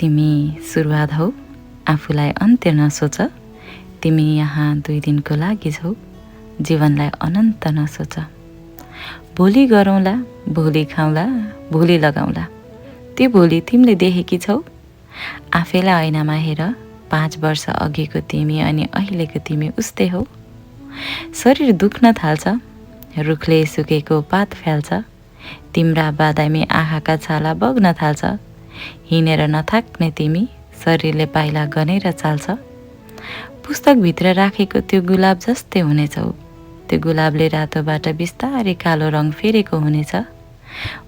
तिमी सुरुवात हौ, आफूलाई अन्त्य नसोच। तिमी यहाँ 2 दिनको लागि छौ, जीवनलाई अनन्त नसोच। भोलि गरौँला, भोलि खाउँला, भोलि लगाउँला, त्यो भोलि तिमीले देखेकी छौ? आफैलाई ऐनामा हेर, 5 वर्ष अघिको तिमी अनि अहिलेको तिमी उस्तै हौ। शरीर दुख्न थाल्छ, रुखले सुकेको पात फ्याल्छ, तिम्रा बादामी आँखाका छाला बग्न थाल्छ। हिँडेर नथाक्ने तिमी, शरीरले पाइला गनेर चाल्छ। पुस्तकभित्र राखेको त्यो गुलाब जस्तै हुनेछौ, त्यो गुलाबले रातोबाट बिस्तारै कालो रङ फेरेको हुनेछ।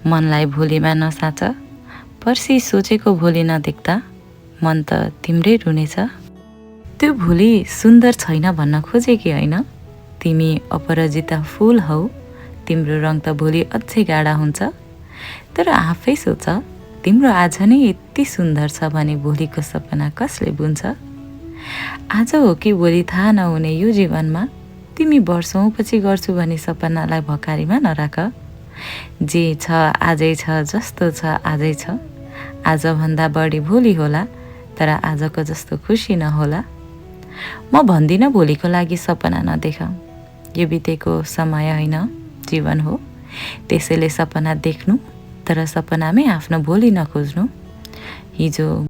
मनलाई भोलिमा नसाच, पर्सि सोचेको भोलि नदेख्दा मन त तिम्रै रुनेछ। त्यो भोलि सुन्दर छैन भन्न खोजेकी होइन, तिमी अपराजिता फुल हौ। तिम्रो रङ त भोलि अझै गाढा हुन्छ। तर आफै सोच, तिम्रो आज नै यति सुन्दर छ भने भोलिको सपना कसले बुन्छ? आज हो कि भोलि थाहा नहुने यो जीवनमा, तिमी वर्षौँपछि गर्छु भने सपनालाई भकारीमा नराख। जे छ आजै छ, जस्तो छ आजै छ। आजभन्दा बढी भोलि होला, तर आजको जस्तो खुसी नहोला। म भन्दिनँ भोलिको लागि सपना नदेख, यो बितेको समय होइन, जीवन हो। त्यसैले सपना देख्नु, तर सपनामै आफ्नो भोलि नखोज्नु। हिजो